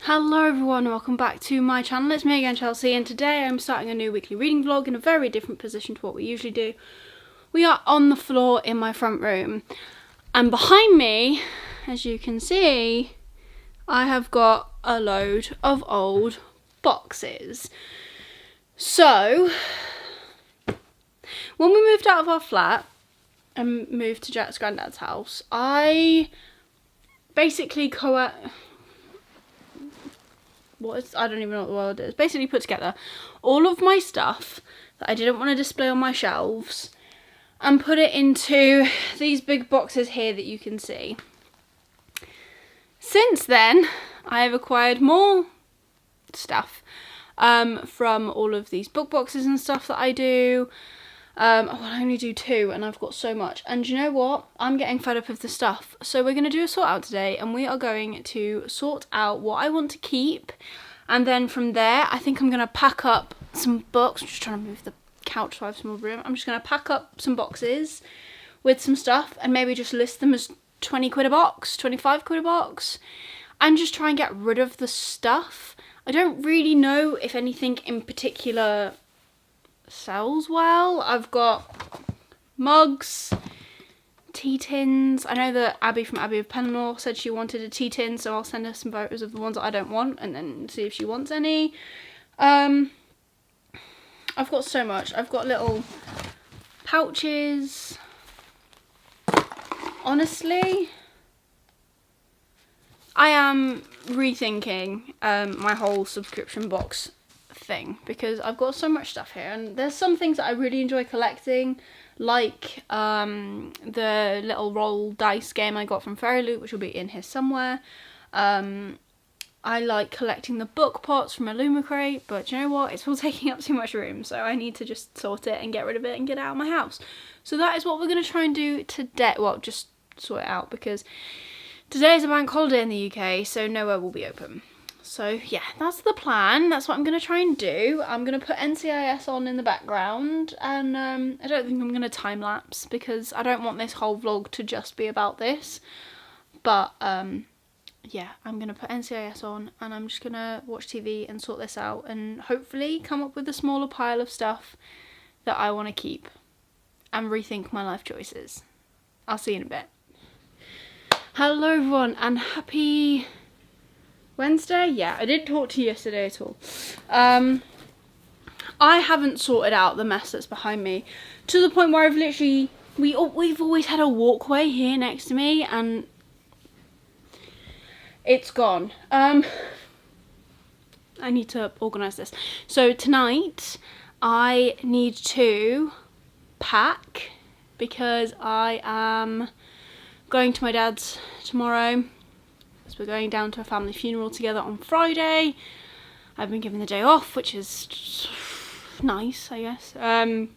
Hello everyone, welcome back to my channel. It's me again, Chelsea, and today I'm starting a new weekly reading vlog in a very different position to what we usually do. We are on the floor in my front room, and behind me, as you can see, I have got a load of old boxes. So, when we moved out of our flat and moved to Jack's granddad's house, I basically I don't even know what the word is. Basically put together all of my stuff that I didn't want to display on my shelves and put it into these big boxes here that you can see. Since then, I have acquired more stuff from all of these book boxes and stuff that I do. I only do 2 and I've got so much. And you know what? I'm getting fed up of the stuff. So we're going to do a sort out today and we are going to sort out what I want to keep. And then from there, I think I'm going to pack up some books. I'm just trying to move the couch so I have some more room. I'm just going to pack up some boxes with some stuff and maybe just list them as 20 quid a box, 25 quid a box. And just try and get rid of the stuff. I don't really know if anything in particular sells well. I've got mugs, tea tins. I know that Abby from Abbey of Penmore said she wanted a tea tin, so I'll send her some photos of the ones that I don't want and then see if she wants any. I've got so much. I've got little pouches. Honestly, I am rethinking my whole subscription box thing because I've got so much stuff here, and there's some things that I really enjoy collecting, like the little roll dice game I got from Fairy Loot, which will be in here somewhere. I like collecting the book pots from Illumicrate, but you know what, it's all taking up too much room, so I need to just sort it and get rid of it and get it out of my house. So that is what we're going to try and do today. Well, just sort it out because today is a bank holiday in the UK, so nowhere will be open. So yeah, that's the plan. That's what I'm going to try and do. I'm going to put NCIS on in the background, and I don't think I'm going to time lapse because I don't want this whole vlog to just be about this. But yeah, I'm going to put NCIS on and I'm just going to watch TV and sort this out and hopefully come up with a smaller pile of stuff that I want to keep and rethink my life choices. I'll see you in a bit. Hello everyone and happy Wednesday? Yeah, I didn't talk to you yesterday at all. I haven't sorted out the mess that's behind me to the point where I've literally, we've always had a walkway here next to me and it's gone. I need to organise this. So tonight I need to pack because I am going to my dad's tomorrow. We're going down to a family funeral together on Friday. I've been given the day off, which is nice, I guess. I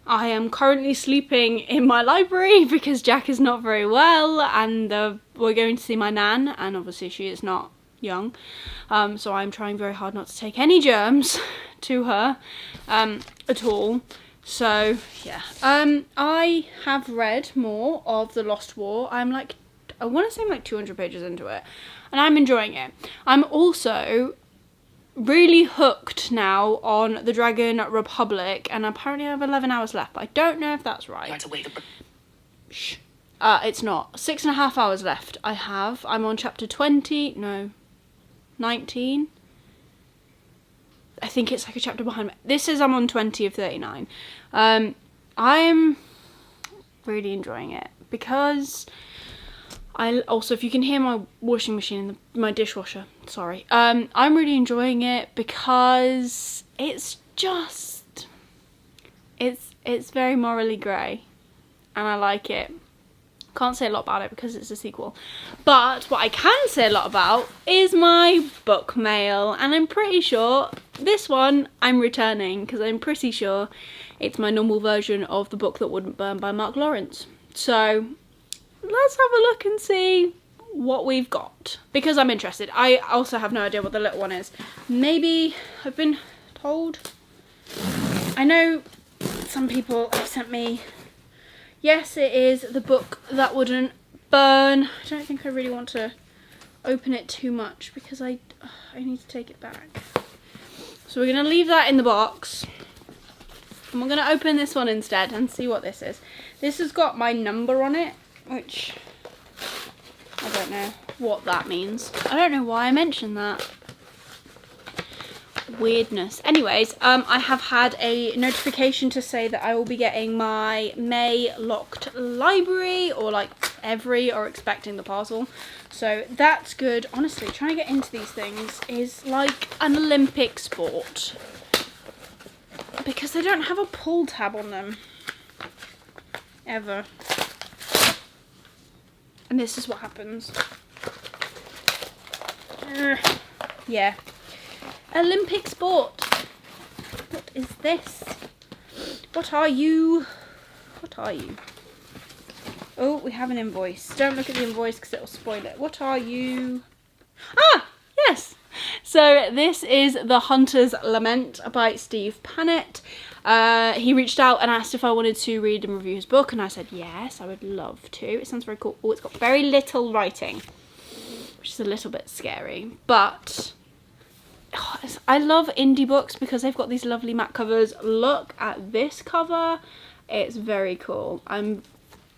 am currently sleeping in my library because Jack is not very well, and we're going to see my nan, and obviously she is not young. So I'm trying very hard not to take any germs to her at all. So yeah, I have read more of The Lost War. I want to say I'm like 200 pages into it and I'm enjoying it. I'm also really hooked now on the Dragon Republic and apparently I have 11 hours left, but I don't know if that's right. Shh. It's not. 6.5 hours left I have. I'm on chapter 20, no, 19. I think it's like a chapter behind me. This is I'm on 20 of 39. I'm really enjoying it because also, if you can hear my washing machine and my dishwasher, sorry. I'm really enjoying it because it's just, it's very morally grey and I like it. Can't say a lot about it because it's a sequel. But what I can say a lot about is my book mail, and I'm pretty sure this one I'm returning because I'm pretty sure it's my normal version of The Book That Wouldn't Burn by Mark Lawrence. So let's have a look and see what we've got because I'm interested. I also have no idea what the little one is. Maybe I've been told. I know some people have sent me. Yes, it is The Book That Wouldn't Burn. I don't think I really want to open it too much because I need to take it back. So we're going to leave that in the box. And we're going to open this one instead and see what this is. This has got my number on it, which I don't know what that means. I don't know why I mentioned that. Weirdness. Anyways, I have had a notification to say that I will be getting my May locked library, or like or expecting the parcel. So that's good. Honestly, trying to get into these things is like an Olympic sport, because they don't have a pull tab on them ever. And this is what happens. Yeah. Olympic sport. What is this? What are you? What are you? Oh, we have an invoice. Don't look at the invoice because it will spoil it. What are you? Ah, yes. So this is The Hunter's Lament by Steve Panet. He reached out and asked if I wanted to read and review his book, and I said yes, I would love to. It sounds very cool. Oh, it's got very little writing, which is a little bit scary, but I love indie books because they've got these lovely matte covers. Look at this cover. It's very cool. I'm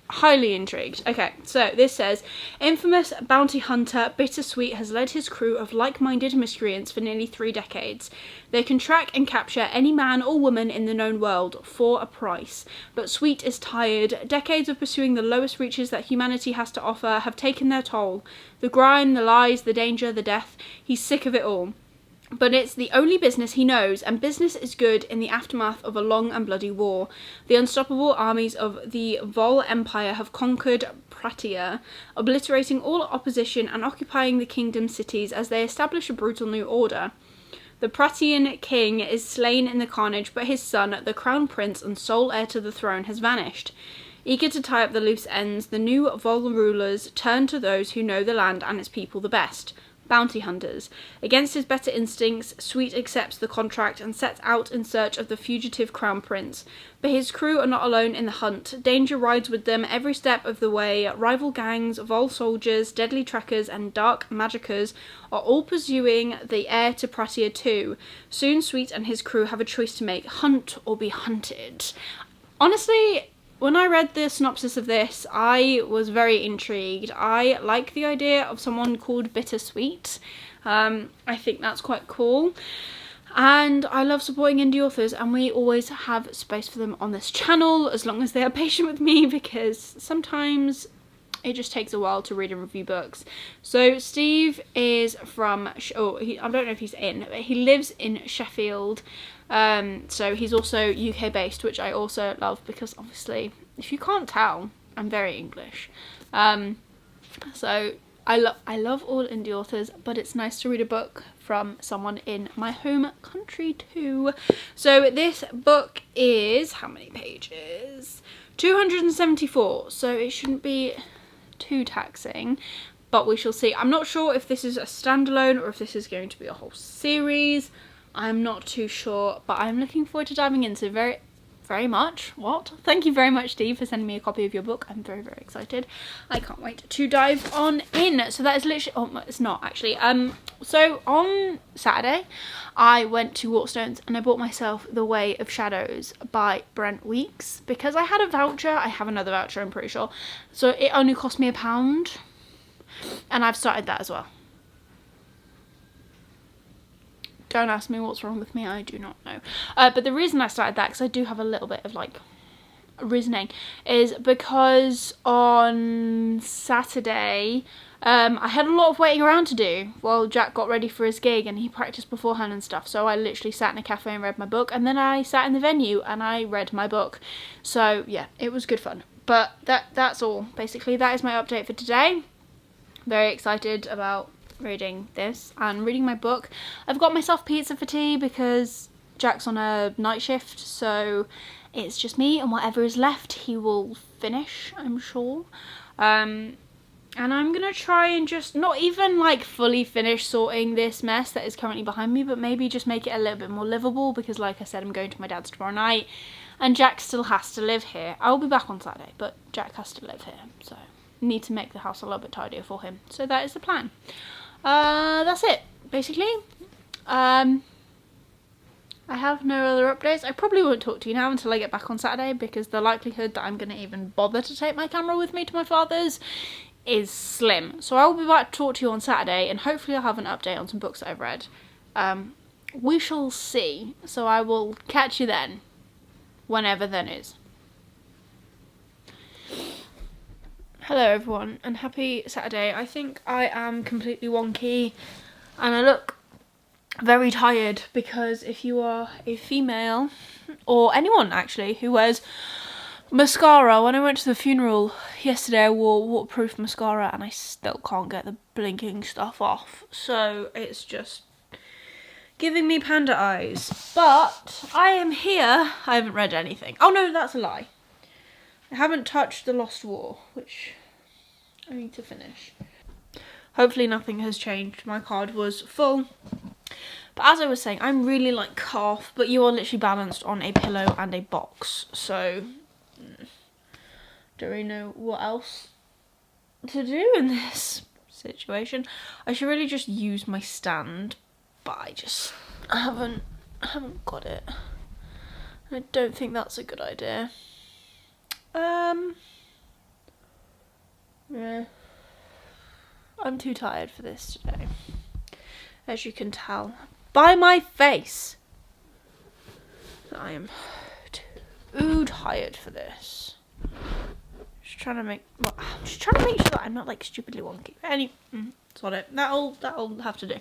highly intrigued. Okay, so this says, infamous bounty hunter Bittersweet has led his crew of like-minded miscreants for nearly 3 decades. They can track and capture any man or woman in the known world for a price. But Sweet is tired. Decades of pursuing the lowest reaches that humanity has to offer have taken their toll. The grime, the lies, the danger, the death. He's sick of it all. But it's the only business he knows, and business is good in the aftermath of a long and bloody war. The unstoppable armies of the Vol Empire have conquered Pratia, obliterating all opposition and occupying the kingdom's cities as they establish a brutal new order. The Pratian king is slain in the carnage, but his son, the crown prince and sole heir to the throne, has vanished. Eager to tie up the loose ends, the new Vol rulers turn to those who know the land and its people the best. Bounty hunters. Against his better instincts, Sweet accepts the contract and sets out in search of the fugitive crown prince. But his crew are not alone in the hunt. Danger rides with them every step of the way. Rival gangs, Vol soldiers, deadly trekkers, and dark magicers are all pursuing the heir to Pratia too. Soon Sweet and his crew have a choice to make: hunt or be hunted. Honestly, when I read the synopsis of this, I was very intrigued. I like the idea of someone called Bittersweet. I think that's quite cool. And I love supporting indie authors, and we always have space for them on this channel, as long as they are patient with me, because sometimes it just takes a while to read and review books. So Steve is from, I don't know if he's in, but he lives in Sheffield. So he's also UK based, which I also love because obviously, if you can't tell, I'm very English. So I love all indie authors, but it's nice to read a book from someone in my home country too. So this book is, how many pages? 274, so it shouldn't be too taxing, but we shall see. I'm not sure if this is a standalone or if this is going to be a whole series. I'm not too sure, but I'm looking forward to diving into very much. Thank you very much, Steve, for sending me a copy of your book. I'm very excited. I can't wait to dive on in. So that is literally, it's not actually. So on Saturday, I went to Waterstones and I bought myself The Way of Shadows by Brent Weeks because I had a voucher. I have another voucher, I'm pretty sure. So it only cost me £1, and I've started that as well. Don't ask me what's wrong with me, I do not know. But the reason I started that, because I do have a little bit of like reasoning, is because on Saturday I had a lot of waiting around to do while Jack got ready for his gig and he practiced beforehand and stuff. So I literally sat in a cafe and read my book, and then I sat in the venue and I read my book. So yeah, it was good fun. But that's all. Basically, that is my update for today. Very excited about reading this and reading my book. I've got myself pizza for tea because Jack's on a night shift, so it's just me, and whatever is left he will finish, I'm sure. And I'm gonna try and just not even like fully finish sorting this mess that is currently behind me, but maybe just make it a little bit more livable, because like I said, I'm going to my dad's tomorrow night and Jack still has to live here. I'll be back on Saturday, but Jack has to live here, so need to make the house a little bit tidier for him. So that is the plan. That's it, basically. I have no other updates. I probably won't talk to you now until I get back on Saturday, because the likelihood that I'm going to even bother to take my camera with me to my father's is slim. So I will be back to talk to you on Saturday, and hopefully I'll have an update on some books that I've read. We shall see. So I will catch you then, whenever then is. Hello everyone, and happy Saturday. I think I am completely wonky and I look very tired, because if you are a female, or anyone actually, who wears mascara, when I went to the funeral yesterday I wore waterproof mascara and I still can't get the blinking stuff off. So it's just giving me panda eyes. But I am here. I haven't read anything. Oh no, that's a lie. I haven't touched The Lost War, which I need to finish. Hopefully nothing has changed. My card was full. But as I was saying, I'm really like calf, but you are literally balanced on a pillow and a box. So, don't really know what else to do in this situation. I should really just use my stand, but I just haven't got it. I don't think that's a good idea. Yeah. I'm too tired for this today, as you can tell by my face. I am too tired for this. I'm just trying to make sure that I'm not like stupidly wonky. That's what that'll have to do.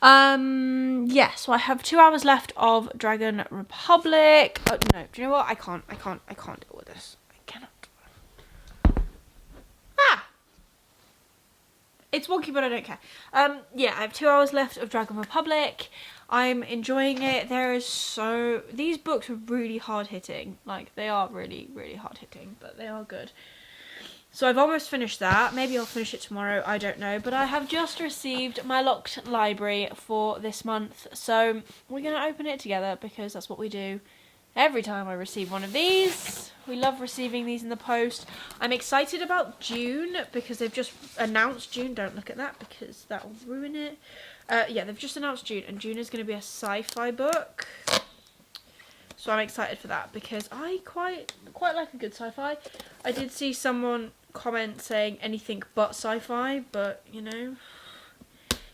Yeah, so I have 2 hours left of Dragon Republic. Oh, no, do you know what? I can't deal with this. I cannot. It's wonky, but I don't care. Yeah, I have 2 hours left of Dragon Republic. I'm enjoying it. These books are really hard hitting. Like, they are really, really hard hitting, but they are good. So I've almost finished that. Maybe I'll finish it tomorrow, I don't know. But I have just received my locked library for this month. So we're going to open it together, because that's what we do every time I receive one of these. We love receiving these in the post. I'm excited about June, because they've just announced June. Don't look at that, because that will ruin it. Yeah, they've just announced June, and June is going to be a sci-fi book. So I'm excited for that, because I quite like a good sci-fi. I did see someone comment saying anything but sci-fi, but you know,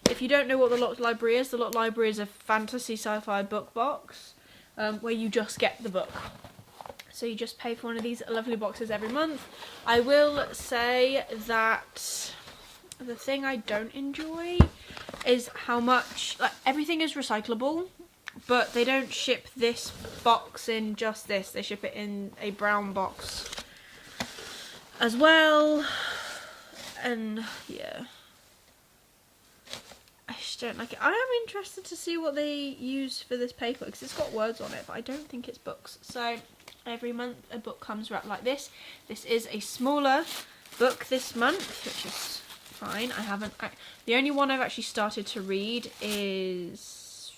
if you don't know what the Locked Library is, the Locked Library is a fantasy sci-fi book box, where you just get the book. So you just pay for one of these lovely boxes every month. I will say that the thing I don't enjoy is how much, like, everything is recyclable, but they don't ship this box in just this. They ship it in a brown box as well. And yeah, I just don't like it. I am interested to see what they use for this paper, because it's got words on it, but I don't think it's books. So every month a book comes wrapped like this. This is a smaller book this month, which is fine. The only one I've actually started to read is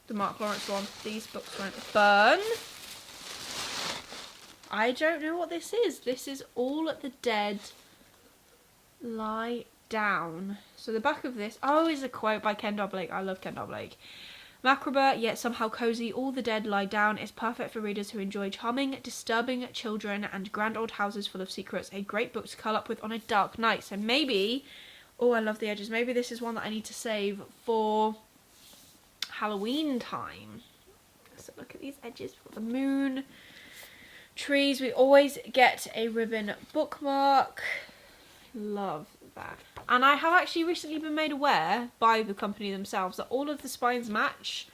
the Mark Lawrence one. These books won't burn. I don't know what this is. This is All the Dead Lie Down. So the back of this, is a quote by Kendall Blake. I love Kendall Blake. Macabre, yet somehow cozy, All the Dead Lie Down is perfect for readers who enjoy charming, disturbing children and grand old houses full of secrets. A great book to curl up with on a dark night. So maybe, I love the edges. Maybe this is one that I need to save for Halloween time. So look at these edges. We've got the moon, trees. We always get a ribbon bookmark. Love that. And I have actually recently been made aware by the company themselves that all of the spines match.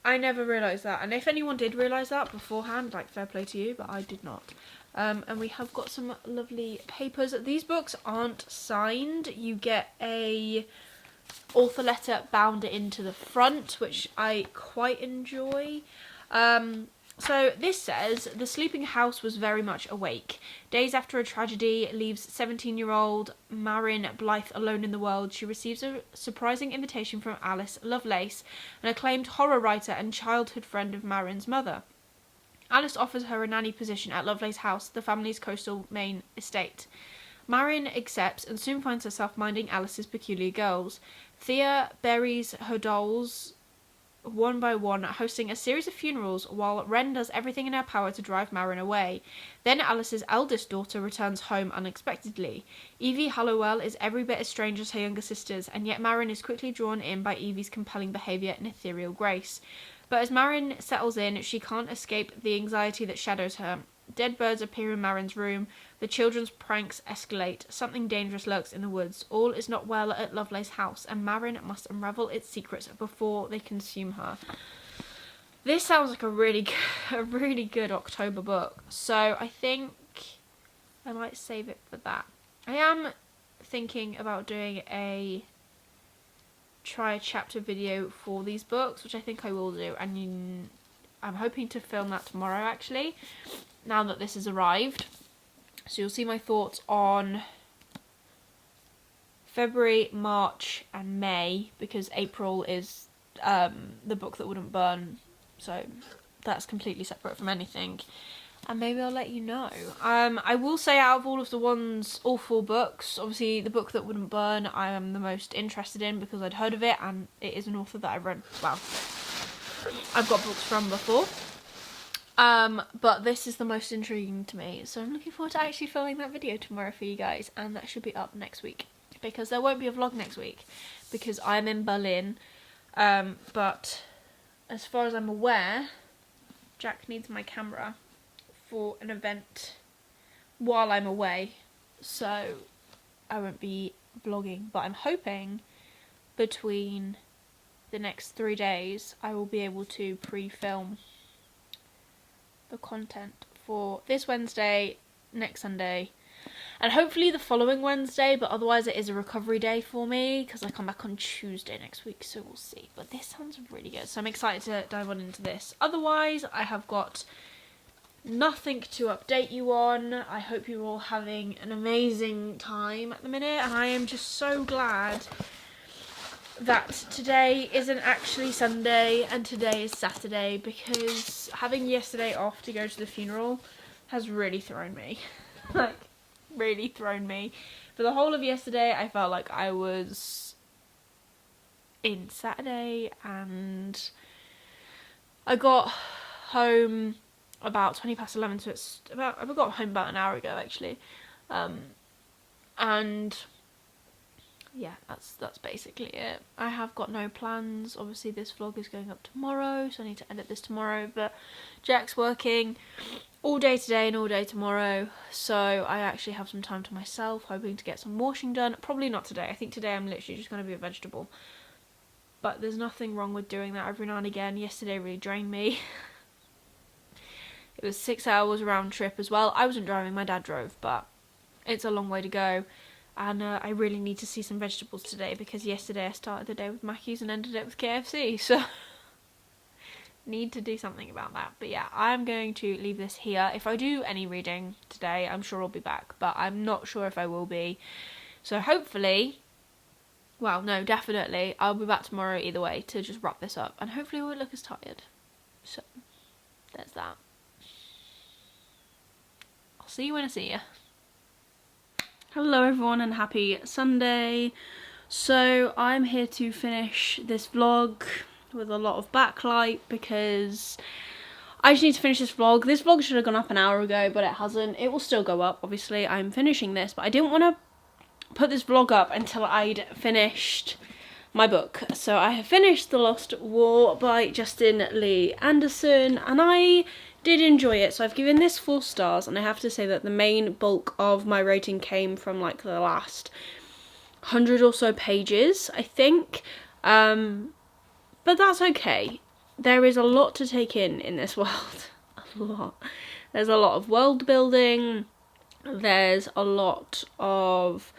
I never realised that, and if anyone did realise that beforehand, like, fair play to you, but I did not. And we have got some lovely papers. These books aren't signed. You get a author letter bound into the front, which I quite enjoy. So this says, the sleeping house was very much awake. Days after a tragedy leaves 17-year-old Marin Blythe alone in the world, she receives a surprising invitation from Alice Lovelace, an acclaimed horror writer and childhood friend of Marin's mother. Alice offers her a nanny position at Lovelace House, the family's coastal Maine estate. Marion accepts and soon finds herself minding Alice's peculiar girls. Thea buries her dolls one by one, hosting a series of funerals, while Wren does everything in her power to drive Marion away. Then Alice's eldest daughter returns home unexpectedly. Evie Hallowell is every bit as strange as her younger sisters, and yet Marion is quickly drawn in by Evie's compelling behaviour and ethereal grace. But as Marion settles in, she can't escape the anxiety that shadows her. Dead birds appear in Marion's room, the children's pranks escalate, something dangerous lurks in the woods, all is not well at Lovelace House, and Marion must unravel its secrets before they consume her. This sounds like a really good October book, so I think I might save it for that. I am thinking about doing a try a chapter video for these books, which I think I will do, and I'm hoping to film that tomorrow actually, now that this has arrived. So you'll see my thoughts on February, March and May, because April is the book that wouldn't burn, so that's completely separate from anything. And maybe I'll let you know. I will say, out of all 4 books, obviously the book that wouldn't burn I am the most interested in because I'd heard of it and it is an author that I've read, well, I've got books from before. But this is the most intriguing to me, so I'm looking forward to actually filming that video tomorrow for you guys, and that should be up next week, because there won't be a vlog next week, because I'm in Berlin, but as far as I'm aware, Jack needs my camera for an event while I'm away, so I won't be vlogging, but I'm hoping between the next 3 days I will be able to pre-film the content for this Wednesday, next Sunday, and hopefully the following Wednesday, but otherwise it is a recovery day for me because I come back on Tuesday next week, so we'll see. But this sounds really good, so I'm excited to dive on into this. Otherwise, I have got nothing to update you on. I hope you're all having an amazing time at the minute, and I am just so glad that today isn't actually Sunday and today is Saturday, because having yesterday off to go to the funeral has really thrown me. Like, really thrown me. For the whole of yesterday, I felt like I was in Saturday, and I got home about 11:20, so it's about, I got home about an hour ago actually, and yeah, that's basically it. I have got no plans. Obviously this vlog is going up tomorrow, so I need to edit this tomorrow, but Jack's working all day today and all day tomorrow, so I actually have some time to myself, hoping to get some washing done. Probably not today. I think today I'm literally just going to be a vegetable, but there's nothing wrong with doing that every now and again. Yesterday really drained me. It was 6 hours round trip as well. I wasn't driving, my dad drove, but it's a long way to go. And I really need to see some vegetables today, because yesterday I started the day with Mackey's and ended it with KFC, so need to do something about that. But yeah, I'm going to leave this here. If I do any reading today, I'm sure I'll be back, but I'm not sure if I will be. So hopefully, well, no, definitely, I'll be back tomorrow either way to just wrap this up, and hopefully I won't look as tired. So there's that. I'll see you when I see you. Hello everyone and happy Sunday. So I'm here to finish this vlog with a lot of backlight because I just need to finish this vlog. This vlog should have gone up an hour ago, but it hasn't. It will still go up, obviously. I'm finishing this, but I didn't want to put this vlog up until I'd finished my book. So I have finished The Lost War by Justin Lee Anderson, and I did enjoy it. So I've given this 4 stars, and I have to say that the main bulk of my rating came from like the last 100 or so pages, I think, but that's okay. There is a lot to take in this world. A lot. There's a lot of world building, there's a lot of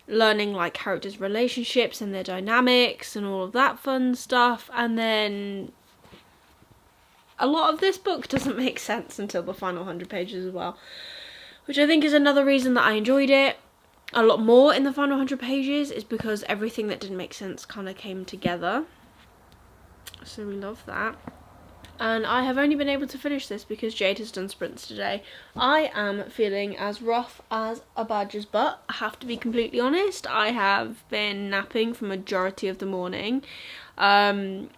learning like characters' relationships and their dynamics and all of that fun stuff, and then a lot of this book doesn't make sense until the final 100 pages as well, which I think is another reason that I enjoyed it a lot more in the final 100 pages, is because everything that didn't make sense kind of came together. So we love that. and I have only been able to finish this because Jade has done sprints today. I am feeling as rough as a badger's butt. I have to be completely honest. I have been napping for majority of the morning, and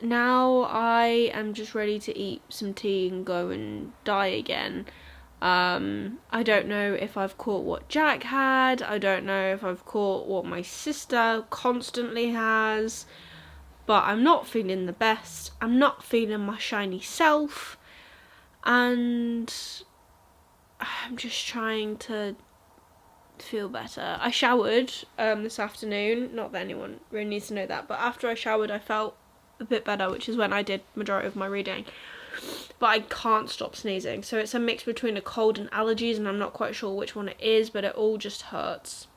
now I am just ready to eat some tea and go and die again. I don't know if I've caught what Jack had. I don't know if I've caught what my sister constantly has. But I'm not feeling the best. I'm not feeling my shiny self. And I'm just trying to feel better. I showered this afternoon. Not that anyone really needs to know that. But after I showered, I felt a bit better, which is when I did majority of my reading. But I can't stop sneezing. So it's a mix between a cold and allergies, and I'm not quite sure which one it is, but it all just hurts.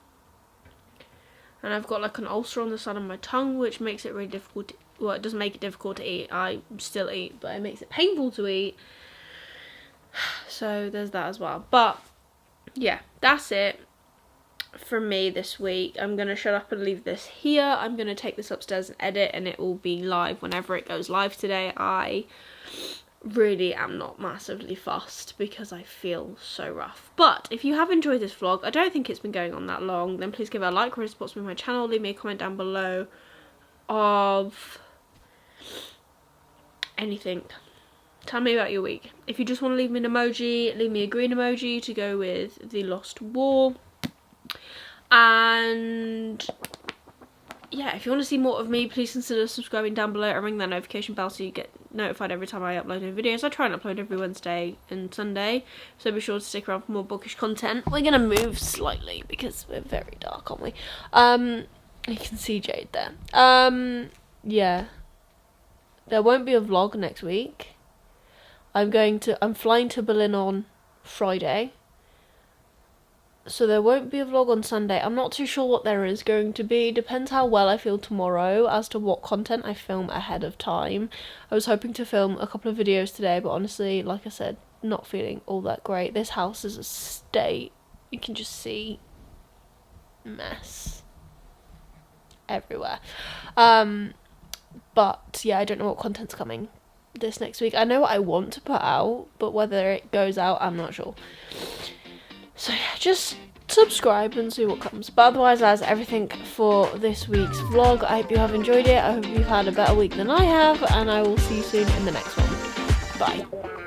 And I've got like an ulcer on the side of my tongue, which makes it really difficult to, well, it doesn't make it difficult to eat. I still eat, but it makes it painful to eat. So there's that as well. But yeah, that's it from me this week. I'm going to shut up and leave this here. I'm going to take this upstairs and edit, and it will be live whenever it goes live today. I really am not massively fussed because I feel so rough. But if you have enjoyed this vlog, I don't think it's been going on that long, then please give it a like, really supports me on my channel. Leave me a comment down below of anything. Tell me about your week. If you just want to leave me an emoji, leave me a green emoji to go with the Lost War. And yeah, if you want to see more of me, please consider subscribing down below and ring that notification bell so you get notified every time I upload new videos. I try and upload every Wednesday and Sunday, so be sure to stick around for more bookish content. We're gonna move slightly because we're very dark, aren't we? You can see Jade there. Yeah, there won't be a vlog next week. I'm flying to Berlin on Friday, so there won't be a vlog on Sunday. I'm not too sure what there is going to be. Depends how well I feel tomorrow as to what content I film ahead of time. I was hoping to film a couple of videos today, but honestly, like I said, not feeling all that great. This house is a state. You can just see mess everywhere. But yeah, I don't know what content's coming this next week. I know what I want to put out, but whether it goes out, I'm not sure. So yeah, just subscribe and see what comes. But otherwise, that's everything for this week's vlog. I hope you have enjoyed it. I hope you've had a better week than I have, and I will see you soon in the next one. Bye.